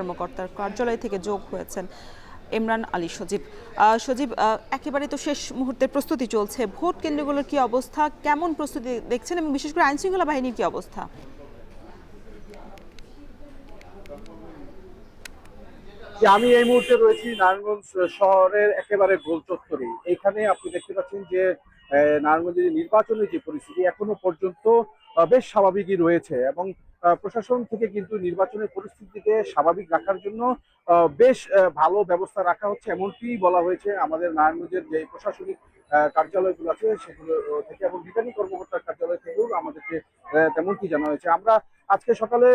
কর্মকর্তার কার্যালয় থেকে যোগ হয়েছেন ইমরান আলী সজীব। সজীব, একেবারে তো শেষ মুহূর্তের প্রস্তুতি চলছে, ভোট কেন্দ্রগুলোর কি অবস্থা, কেমন প্রস্তুতি দেখছেন এবং বিশেষ করে আইনশৃঙ্খলা বাহিনীর কি অবস্থা? আমি এই মুহূর্তে রয়েছি নারায়ণগঞ্জ শহরের একেবারে গোল চত্বরে। এখানে আপনি দেখতে পাচ্ছেন যে নারায়ণগঞ্জের নির্বাচনের যে পরিস্থিতি এখনো পর্যন্ত বেশ স্বাভাবিকই রয়েছে এবং প্রশাসন থেকে কিন্তু নির্বাচনের পরিস্থিতিকে স্বাভাবিক রাখার জন্য বেশ ভালো ব্যবস্থা রাখা হচ্ছে এমনটি বলা হয়েছে আমাদের নারায়ণগঞ্জের যে প্রশাসনিক কার্যালয়গুলো আছে সেগুলো থেকে এবং রিটার্নিং কর্মকর্তার কার্যালয় থেকেও আমাদেরকে তেমনটি জানা হয়েছে। আমরা আজকে সকালে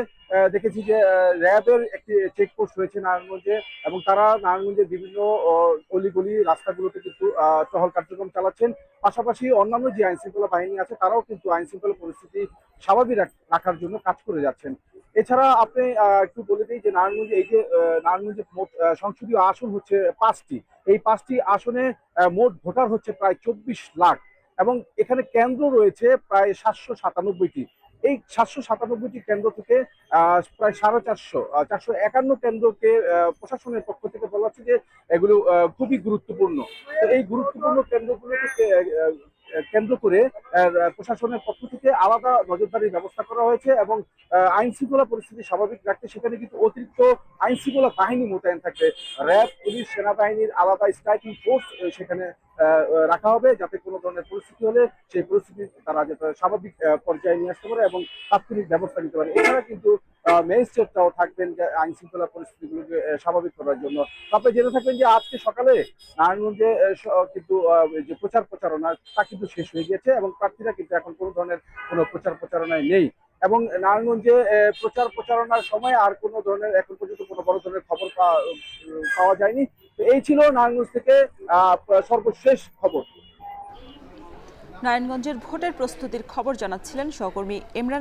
দেখেছি যে র্যাবের একটি চেকপোস্ট রয়েছে নারায়ণগঞ্জে এবং তারা নারায়ণগঞ্জের বিভিন্ন অলিগলি রাস্তাগুলোতে কিন্তু টহল কার্যক্রম চালাচ্ছেন। পাশাপাশি অন্যান্য যে আইন শৃঙ্খলা বাহিনী আছে তারাও কিন্তু আইন শৃঙ্খলা পরিস্থিতি স্বাভাবিক রাখার জন্য কাজ করে যাচ্ছেন। এছাড়া আপনি একটু বলে দিই যে নারায়ণগঞ্জে এই যে নারায়ণগঞ্জে মোট সংসদীয় আসন হচ্ছে 5টি। এই 5টি আসনে মোট ভোটার হচ্ছে প্রায় 24 লাখ এবং এখানে কেন্দ্র রয়েছে প্রায় 797টি। এই 797টি কেন্দ্র থেকে প্রায় 451 কেন্দ্রকে প্রশাসনের পক্ষ থেকে বলা হচ্ছে যে এগুলো খুবই গুরুত্বপূর্ণ। তো এই গুরুত্বপূর্ণ কেন্দ্রগুলোকে কেন্দ্র করে প্রশাসনের পক্ষ থেকে আলাদা নজরদারির ব্যবস্থা করা হয়েছে এবং আইন শৃঙ্খলা পরিস্থিতি স্বাভাবিক রাখতে সেখানে কিন্তু অতিরিক্ত আইন শৃঙ্খলা বাহিনী মোতায়েন থাকবে। র্যাব, পুলিশ, সেনাবাহিনীর আলাদা স্ট্রাইকিং ফোর্স সেখানে রাখা হবে যাতে কোনো ধরনের পরিস্থিতি হলে সেই পরিস্থিতি তারা যাতে স্বাভাবিক পর্যায়ে নিয়ে আসতে পারে এবং তাৎক্ষণিক ব্যবস্থা নিতে পারে। এছাড়া কিন্তু ম্যাজিস্ট্রেটরাও থাকবেন যে আইন শৃঙ্খলা পরিস্থিতিগুলোকে স্বাভাবিক করার জন্য। আপনি জেনে থাকবেন যে আজকে সকালে নারায়ণগঞ্জে কিন্তু যে প্রচারণা তা কিন্তু শেষ হয়ে গিয়েছে এবং প্রার্থীরা কিন্তু এখন কোনো ধরনের কোনো প্রচারণায় নেই এবং নারায়ণগঞ্জে প্রচারণার সময় আর কোনো ধরনের এখন পর্যন্ত কোনো বড় ধরনের খবর পাওয়া যায়নি। তো এই ছিল নারায়ণগঞ্জ থেকে সর্বশেষ খবর। নারায়ণগঞ্জের ভোটের প্রস্তুতির খবর জানাচ্ছিলেন সহকর্মী ইমরান